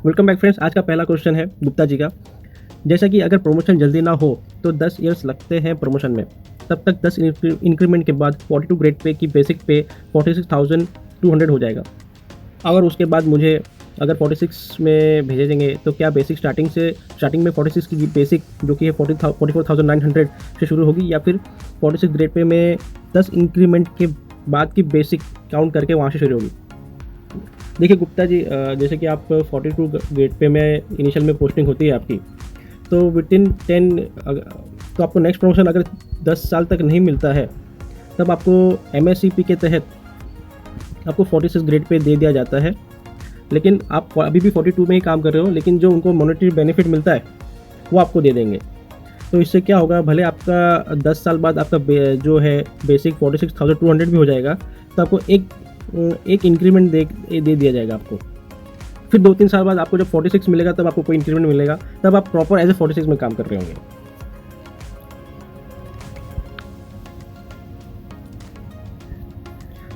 Welcome back friends. आज का पहला क्वेश्चन है गुप्ता जी का। जैसा कि अगर प्रमोशन जल्दी ना हो तो 10 ईयर्स लगते हैं प्रमोशन में, तब तक 10 इंक्रीमेंट के बाद 42 ग्रेड पे की बेसिक पे 46,200 हो जाएगा। अगर उसके बाद मुझे अगर 46 में भेजे देंगे तो क्या बेसिक स्टार्टिंग में 46 की बेसिक जो कि है 44,900 से शुरू होगी, या फिर 46 ग्रेड पे में 10 इंक्रीमेंट के बाद की बेसिक काउंट करके वहाँ से शुरू होगी? देखिए गुप्ता जी, जैसे कि आप 42 ग्रेड पे में इनिशियल में पोस्टिंग होती है आपकी, तो विटिन 10 तो आपको नेक्स्ट प्रमोशन अगर 10 साल तक नहीं मिलता है तब आपको MSCP के तहत आपको 46 ग्रेड पे दे दिया जाता है। लेकिन आप अभी भी 42 में ही काम कर रहे हो, लेकिन जो उनको मॉनेटरी बेनिफिट मिलता है वो आपको दे देंगे। तो इससे क्या होगा, भले आपका 10 साल बाद आपका जो है बेसिक 46,200 भी हो जाएगा, तो आपको एक इंक्रीमेंट दे दिया जाएगा आपको। फिर 2-3 साल बाद आपको जब 46 मिलेगा तब आपको कोई इंक्रीमेंट मिलेगा, तब आप प्रॉपर एज ए 46 में काम कर रहे होंगे।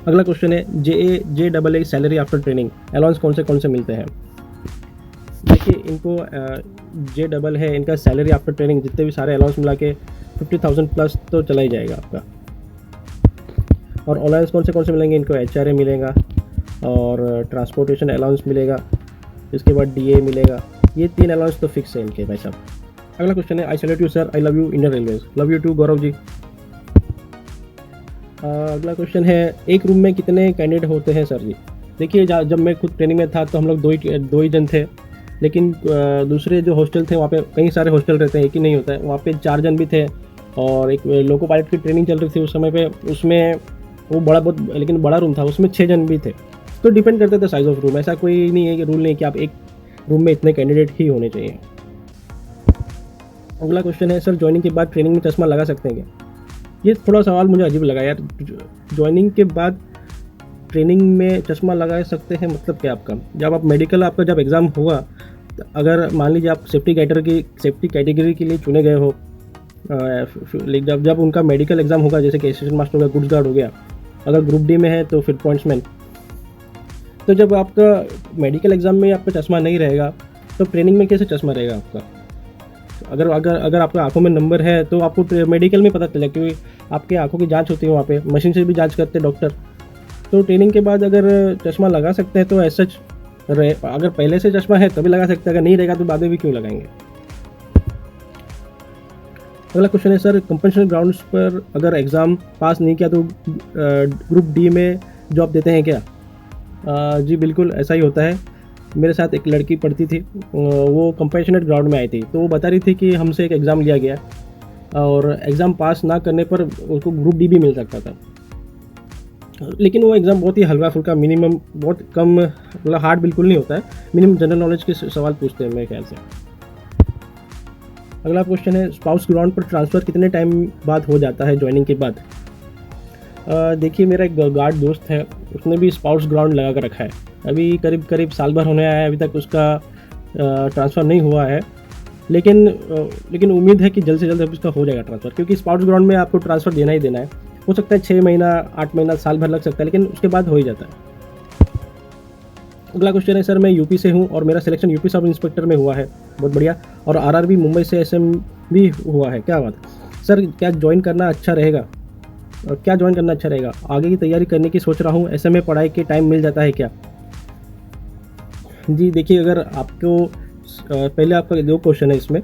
अगला क्वेश्चन है JAA salary after training allowance कौन से मिलते हैं? देखिए इनको JAA है, इनका सैलरी आफ्टर ट्रेनिंग जितने भी सारे अलाउंस मिला के 50,000 प्लस तो चला ही जाएगा आपका। और अलाउंस कौन से मिलेंगे? इनको HRA मिलेगा और ट्रांसपोर्टेशन अलाउंस मिलेगा, इसके बाद DA मिलेगा। ये 3 अलाउंस तो फिक्स है इनके भाई साहब। अगला क्वेश्चन है I salute you sir, I love you Indian railways. Love you too Gaurav ji. अगला क्वेश्चन है एक रूम में कितने कैंडिडेट होते हैं सर जी? देखिए जब मैं खुद ट्रेनिंग में था तो हम लोग दो ही जन थे, लेकिन दूसरे जो हॉस्टल थे वहाँ पे कई सारे हॉस्टल रहते हैं, एक ही नहीं होता है। वहाँ पे 4 जन भी थे और एक लोको पायलट की ट्रेनिंग चल रही थी उस समय पे, उसमें वो लेकिन बड़ा रूम था, उसमें 6 जन भी थे। तो डिपेंड करते थे साइज़ ऑफ रूम, ऐसा कोई नहीं है कि रूल नहीं कि आप एक रूम में इतने कैंडिडेट ही होने चाहिए। अगला क्वेश्चन है सर ज्वाइनिंग के बाद ट्रेनिंग में चश्मा लगा सकते हैं क्या? ये थोड़ा सवाल मुझे अजीब लगा यार। ज्वाइनिंग के बाद ट्रेनिंग में चश्मा लगा सकते हैं मतलब क्या आपका? जब आप मेडिकल आपका जब एग्ज़ाम हुआ, अगर मान लीजिए आप सेफ्टी कैटेगरी के लिए चुने गए हो, जब उनका मेडिकल एग्ज़ाम होगा, जैसे कि असिस्टेंट मास्टर हो गया, गुड्स गार्ड हो गया, अगर ग्रुप डी में है तो फिर पॉइंट्समैन, तो जब आपका मेडिकल एग्ज़ाम में आपका चश्मा नहीं रहेगा तो ट्रेनिंग में कैसे चश्मा रहेगा आपका? अगर आपका आंखों में नंबर है तो आपको मेडिकल में पता चला, क्योंकि आपके आंखों की जांच होती है वहाँ पे, मशीन से भी जांच करते हैं डॉक्टर। तो ट्रेनिंग के बाद अगर चश्मा लगा सकते हैं तो ऐसा अगर पहले से चश्मा है तभी लगा सकते हैं, अगर नहीं रहेगा तो बाद में भी क्यों लगाएंगे? अगला क्वेश्चन है सर कंपनसेशन ग्राउंड्स पर अगर एग्ज़ाम पास नहीं किया तो ग्रुप डी में जॉब देते हैं क्या? जी बिल्कुल ऐसा ही होता है। मेरे साथ एक लड़की पढ़ती थी, वो कंपैशनेट ग्राउंड में आई थी, तो वो बता रही थी कि हमसे एक एग्ज़ाम लिया गया और एग्ज़ाम पास ना करने पर उसको ग्रुप डी भी मिल सकता था। लेकिन वो एग्ज़ाम बहुत ही हल्का फुल्का, मिनिमम बहुत कम, मतलब हार्ड बिल्कुल नहीं होता है, मिनिमम जनरल नॉलेज के सवाल पूछते हैं मेरे ख्याल से। अगला क्वेश्चन है स्पाउस ग्राउंड पर ट्रांसफ़र कितने टाइम बाद हो जाता है ज्वाइनिंग के बाद? देखिए मेरा एक गार्ड दोस्त है, उसने भी स्पाउस ग्राउंड लगा कर रखा है, अभी करीब साल भर होने आया है, अभी तक उसका ट्रांसफ़र नहीं हुआ है। लेकिन उम्मीद है कि जल्द से जल्द अब इसका हो जाएगा ट्रांसफ़र, क्योंकि स्पाउस ग्राउंड में आपको ट्रांसफ़र देना ही देना है। हो सकता है 6 महीना, 8 महीना, साल भर लग सकता है, लेकिन उसके बाद हो ही जाता है। अगला क्वेश्चन है सर मैं यूपी से हूँ और मेरा सिलेक्शन यूपी सब इंस्पेक्टर में हुआ है, बहुत बढ़िया, और RRB मुंबई से SM भी हुआ है, क्या बात सर? क्या ज्वाइन करना अच्छा रहेगा? आगे की तैयारी करने की सोच रहा हूँ, ऐसे में पढ़ाई के टाइम मिल जाता है क्या? जी देखिए, अगर आपको पहले आपका 2 क्वेश्चन है इसमें,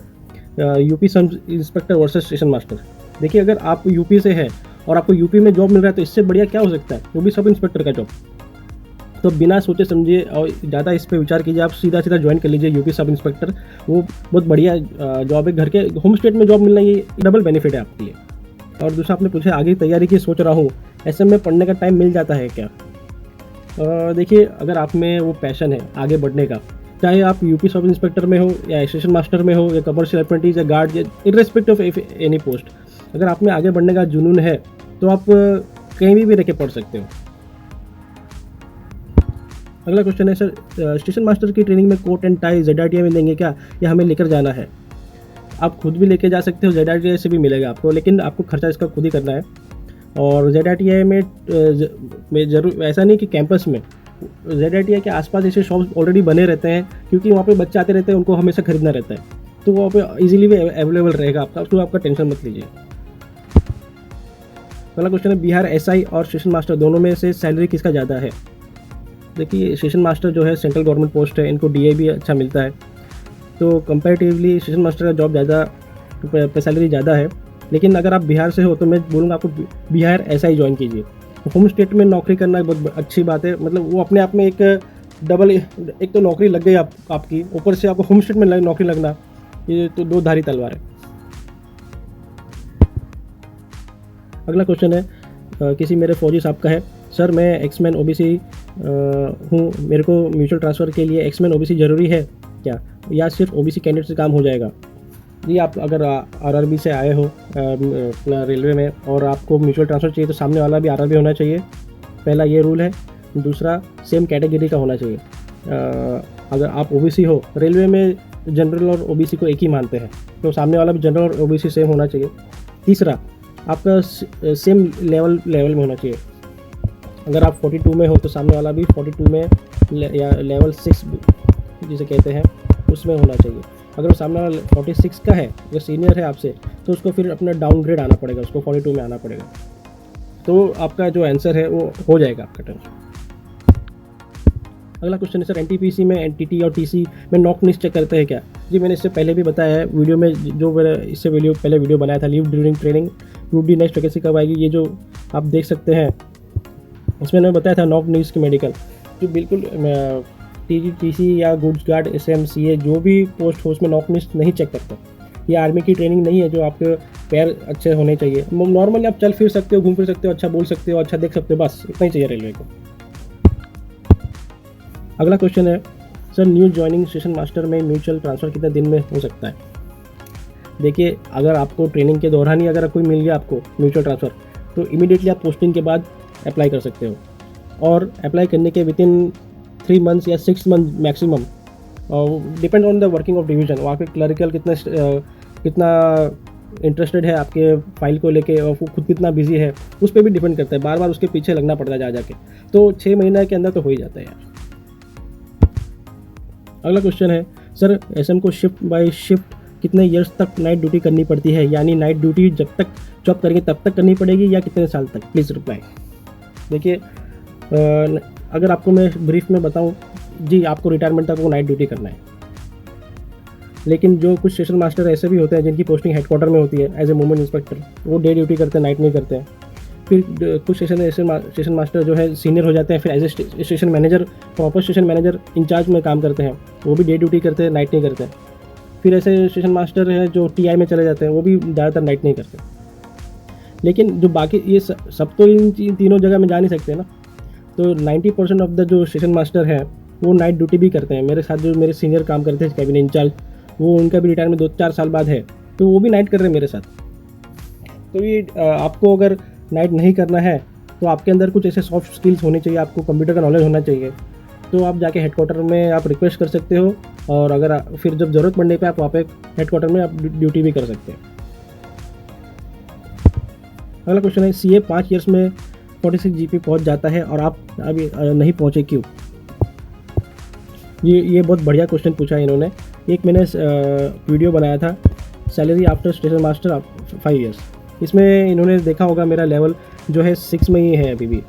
UP sub inspector versus station master. देखिए अगर आप यूपी से है और आपको यूपी में जॉब मिल रहा है तो इससे बढ़िया क्या हो सकता है, वो भी सब इंस्पेक्टर का जॉब। तो बिना सोचे समझे और ज़्यादा इस पर विचार कीजिए, आप सीधा ज्वाइन कर लीजिए यूपी सब इंस्पेक्टर, वो बहुत बढ़िया जॉब है, घर के होम स्टेट में जॉब मिलना ये डबल बेनिफिट है आपके लिए। और दूसरा आपने पूछा आगे तैयारी की सोच रहा हूँ, ऐसे में पढ़ने का टाइम मिल जाता है क्या? देखिए अगर आप में वो पैशन है आगे बढ़ने का, चाहे आप यूपी सब इंस्पेक्टर में हो या असिस्टेंट मास्टर में हो या कमर्शियल अप्रेंटिस या गार्ड, या इर्रेस्पेक्टिव ऑफ एनी पोस्ट, अगर आप में आगे बढ़ने का जुनून है तो आप कहीं भी रह के पढ़ सकते हो। अगला क्वेश्चन है सर स्टेशन मास्टर की ट्रेनिंग में कोट एंड टाई ZRTI में देंगे क्या, या हमें लेकर जाना है? आप खुद भी लेके जा सकते हो, ZRTI से भी मिलेगा आपको, लेकिन आपको खर्चा इसका खुद ही करना है। और ZRTI में जरूर ऐसा नहीं कि कैंपस में ZITI के आसपास ऐसे शॉप्स ऑलरेडी बने रहते हैं, क्योंकि वहाँ पे बच्चे आते रहते हैं, उनको हमेशा खरीदना रहता है, तो वहाँ पे इजीली भी अवेलेबल रहेगा आपका, तो आपका टेंशन मत लीजिए। पहला क्वेश्चन है, बिहार SI और स्टेशन मास्टर दोनों में से सैलरी किसका ज़्यादा है? देखिए, स्टेशन मास्टर जो है सेंट्रल गवर्नमेंट पोस्ट है, इनको DA भी अच्छा मिलता है, तो कंपैरेटिवली स्टेशन मास्टर का जॉब ज़्यादा, सैलरी ज़्यादा है। लेकिन अगर आप बिहार से हो तो मैं बोलूँगा आपको बिहार SI ज्वाइन कीजिए। होम स्टेट में नौकरी करना बहुत अच्छी बात है, मतलब वो अपने आप में एक डबल, एक तो नौकरी लग गई आपकी, ऊपर से आपको होम स्टेट में नौकरी लगना, ये तो दो धारी तलवार है। अगला क्वेश्चन है, किसी मेरे फौजी साहब का है, सर मैं एक्समैन OBC हूँ, मेरे को म्यूचुअल ट्रांसफ़र के लिए एक्समैन OBC ज़रूरी है क्या, या सिर्फ OBC कैंडिडेट से काम हो जाएगा? जी, आप अगर RRB से आए हो अपना रेलवे में और आपको म्यूचुअल ट्रांसफ़र चाहिए तो सामने वाला भी RRB होना चाहिए, पहला ये रूल है। दूसरा, सेम कैटेगरी का होना चाहिए। अगर आप OBC हो, रेलवे में जनरल और OBC को एक ही मानते हैं, तो सामने वाला भी जनरल और OBC सेम होना चाहिए। तीसरा, आपका सेम लेवल में होना चाहिए। अगर आप 42 में हो तो सामने वाला भी 42 में या लेवल 6 जिसे कहते हैं उसमें होना चाहिए। अगर वो सामने वाला 46 का है, जो सीनियर है आपसे, तो उसको फिर अपना डाउनग्रेड आना पड़ेगा, उसको 42 में आना पड़ेगा। तो आपका जो आंसर है वो हो जाएगा आपका टर्न। अगला क्वेश्चन है, सर NTPC में NTT और TC में नॉक लिस्ट चेक करते हैं क्या? जी, मैंने इससे पहले भी बताया है वीडियो में, जो मैंने इससे पहले वीडियो बनाया था, leave during training, group D next vacancy कब आएगी, ये जो आप देख सकते हैं, उसमें मैंने बताया था नॉक लिस्ट की मेडिकल, जो बिल्कुल TC या गुड्स गार्ड SM CA जो भी पोस्ट हो उसमें नॉक लिस्ट नहीं चेक करते। ये आर्मी की ट्रेनिंग नहीं है जो आपके पैर अच्छे होने चाहिए, नॉर्मली आप चल फिर सकते हो, घूम फिर सकते हो, अच्छा बोल सकते हो, अच्छा देख सकते हो, बस इतना ही चाहिए रेलवे को। अगला क्वेश्चन है, sir new joining station master में म्यूचुअल ट्रांसफ़र कितने दिन में हो सकता है? देखिए, अगर आपको ट्रेनिंग के दौरान ही अगर कोई मिल गया आपको म्यूचुअल ट्रांसफ़र, तो इमीडिएटली आप पोस्टिंग के बाद अप्लाई कर सकते हो, और अप्लाई करने के विदिन 3 मंथ्स या 6 month maximum, depend on the working of division, वहाँ पे क्लरिकल कितना इंटरेस्टेड है आपके फाइल को लेके, और वो खुद कितना बिजी है, उस पर भी डिपेंड करता है। बार बार उसके पीछे लगना पड़ता है जाके, तो 6 महीने के अंदर तो हो ही जाता है यार। अगला क्वेश्चन है, सर SM को शिफ्ट बाय शिफ्ट कितने ईयर्स तक नाइट ड्यूटी करनी पड़ती है, यानी नाइट ड्यूटी जब तक जॉब करेंगे तब तक करनी पड़ेगी, या कितने साल तक? Please reply. देखिए, अगर आपको मैं ब्रीफ में बताऊं, जी आपको रिटायरमेंट तक वो नाइट ड्यूटी करना है, लेकिन जो कुछ स्टेशन मास्टर ऐसे भी होते हैं जिनकी पोस्टिंग हेडक्वार्टर में होती है एज ए मूवमेंट इंस्पेक्टर, वो डे ड्यूटी करते हैं, नाइट नहीं करते हैं। फिर कुछ स्टेशन मास्टर जो है सीनियर हो जाते हैं, फिर as a station manager, proper station manager incharge में काम करते हैं, वो भी डे ड्यूटी करते हैं, नाइट नहीं करते हैं। फिर ऐसे स्टेशन मास्टर हैं जो TI में चले जाते हैं, वो भी ज़्यादातर नाइट नहीं करते। लेकिन जो बाकी ये सब तो इन तीनों जगह में जा नहीं सकते ना, तो 90% ऑफ द जो स्टेशन मास्टर हैं वो नाइट ड्यूटी भी करते हैं। मेरे साथ जो मेरे सीनियर काम करते हैं कैबिन इंचार्ज, वो उनका भी रिटायरमेंट 2-4 साल बाद है, तो वो भी नाइट कर रहे हैं मेरे साथ। तो ये आपको अगर नाइट नहीं करना है तो आपके अंदर कुछ ऐसे सॉफ्ट स्किल्स होने चाहिए, आपको कंप्यूटर का नॉलेज होना चाहिए, तो आप जाके हेडक्वार्टर में आप रिक्वेस्ट कर सकते हो, और अगर फिर जब ज़रूरत पड़ने पे आप वहाँ पे हेडक्वार्टर में आप ड्यूटी भी कर सकते हैं। अगला क्वेश्चन है, CA 5 ईयर्स में 46 GP पहुँच जाता है और आप अभी नहीं पहुँचे क्यों? ये बहुत बढ़िया क्वेश्चन पूछा है इन्होंने। एक मैंने वीडियो बनाया था, salary after station master 5 years, इसमें इन्होंने देखा होगा मेरा लेवल जो है 6 में ही है अभी भी।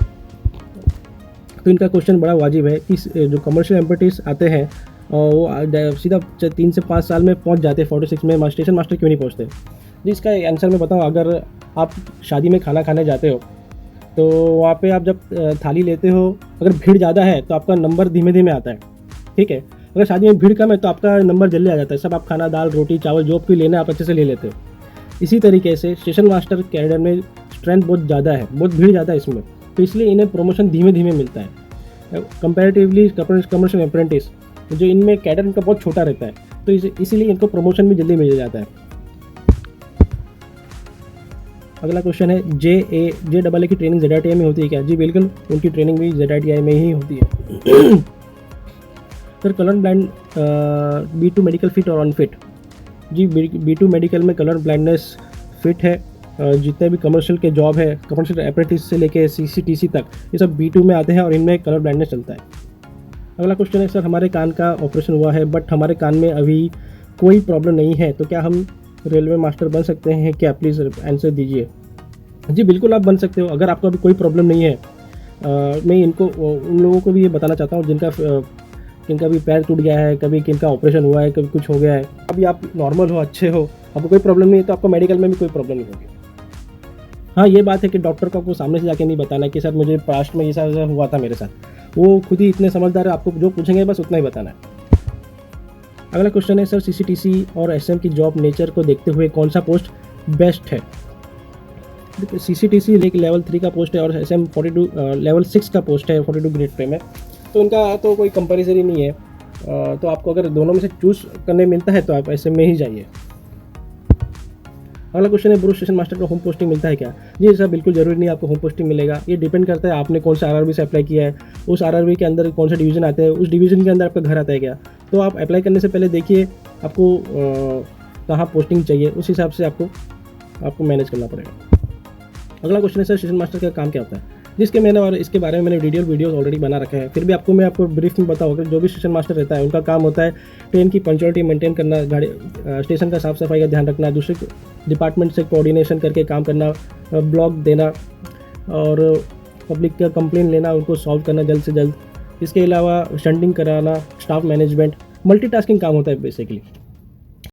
तो इनका क्वेश्चन बड़ा वाजिब है कि जो कमर्शियल एम्प्लॉइज आते हैं वो सीधा 3 से 5 साल में पहुंच जाते हैं 46 में, स्टेशन मास्टर क्यों नहीं पहुंचते? जी, इसका आंसर मैं बताऊं, अगर आप शादी में खाना खाने जाते हो तो वहाँ पे आप जब थाली लेते हो, अगर भीड़ ज़्यादा है तो आपका नंबर धीमे धीमे आता है, ठीक है। अगर शादी में भीड़ कम है तो आपका नंबर जल्दी आ जाता है, सब आप खाना, दाल, रोटी, चावल जो भी लेना आप अच्छे से ले लेते हो। इसी तरीके से स्टेशन मास्टर कैडर में स्ट्रेंथ बहुत ज़्यादा है, बहुत भीड़ ज़्यादा है इसमें, तो इसलिए इन्हें प्रमोशन धीमे धीमे मिलता है कंपैरेटिवली कमर्शियल अप्रेंटिस, जो इनमें कैडर इनका बहुत छोटा रहता है, तो इसीलिए इनको प्रमोशन भी जल्दी मिल जाता है। अगला क्वेश्चन है, JAA की ट्रेनिंग ZITI में होती है क्या? जी बिल्कुल, उनकी ट्रेनिंग भी ZITI में ही होती है। Sir colour blind B2 medical fit और अनफिट? जी B2 मेडिकल में कलर ब्लाइंडनेस फिट है, जितने भी कमर्शियल के जॉब है, कमर्शियल अप्रेंटिस से लेके CCTC तक, ये सब B2 में आते हैं और इनमें कलर ब्लाइंडनेस चलता है। अगला क्वेश्चन है, सर हमारे कान का ऑपरेशन हुआ है बट हमारे कान में अभी कोई प्रॉब्लम नहीं है, तो क्या हम रेलवे मास्टर बन सकते हैं क्या? प्लीज़ आंसर दीजिए। जी बिल्कुल आप बन सकते हो, अगर आपको अभी कोई प्रॉब्लम नहीं है। मैं इनको उन लोगों को भी ये बताना चाहता हूँ जिनका भी पैर टूट गया है, कभी किनका ऑपरेशन हुआ है, कभी कुछ हो गया है, अभी आप नॉर्मल हो, अच्छे हो, आपको कोई प्रॉब्लम नहीं है, तो आपको मेडिकल में भी कोई प्रॉब्लम नहीं होगी। हाँ ये बात है कि डॉक्टर को आपको सामने से जाके नहीं बताना कि सर मुझे पास्ट में ये ऐसा हुआ था मेरे साथ। वो खुद ही इतने समझदार है, आपको जो पूछेंगे बस उतना ही बताना है। अगला क्वेश्चन है, सर CCTC और SM की जॉब नेचर को देखते हुए कौन सा पोस्ट बेस्ट है? CCTC लेवल 3 का पोस्ट है और SM 42 लेवल 6 का पोस्ट है 42 ग्रेड पे में, तो उनका तो कोई कंपैरिजन ही नहीं है। तो आपको अगर दोनों में से चूज़ करने मिलता है तो आप SM में ही जाइए। अगला क्वेश्चन है, ब्रो स्टेशन मास्टर को होम पोस्टिंग मिलता है क्या? जी सर बिल्कुल ज़रूरी नहीं आपको होम पोस्टिंग मिलेगा, ये डिपेंड करता है आपने कौन सा RRB से अप्लाई किया है, उस RRB के अंदर कौन सा डिवीज़न आता है, उस डिवीज़न के अंदर आपका घर आता है क्या। तो आप अप्लाई करने से पहले देखिए आपको कहाँ पोस्टिंग चाहिए, उस हिसाब से आपको मैनेज करना पड़ेगा। अगला क्वेश्चन है, सर स्टेशन मास्टर का काम क्या होता है? जिसके मैंने और इसके बारे में मैंने वीडियोस ऑलरेडी बना रखा है, फिर भी मैं आपको ब्रीफ में बताऊँ कि जो भी स्टेशन मास्टर रहता है उनका काम होता है ट्रेन की पंक्चुअलिटी मेंटेन करना, गाड़ी स्टेशन का साफ सफाई का ध्यान रखना, दूसरे डिपार्टमेंट से कोऑर्डिनेशन करके काम करना, ब्लॉक देना और पब्लिक का कंप्लेन लेना, उनको सॉल्व करना जल्द से जल्द। इसके अलावा स्टैंडिंग कराना, स्टाफ मैनेजमेंट, मल्टीटास्किंग काम होता है बेसिकली।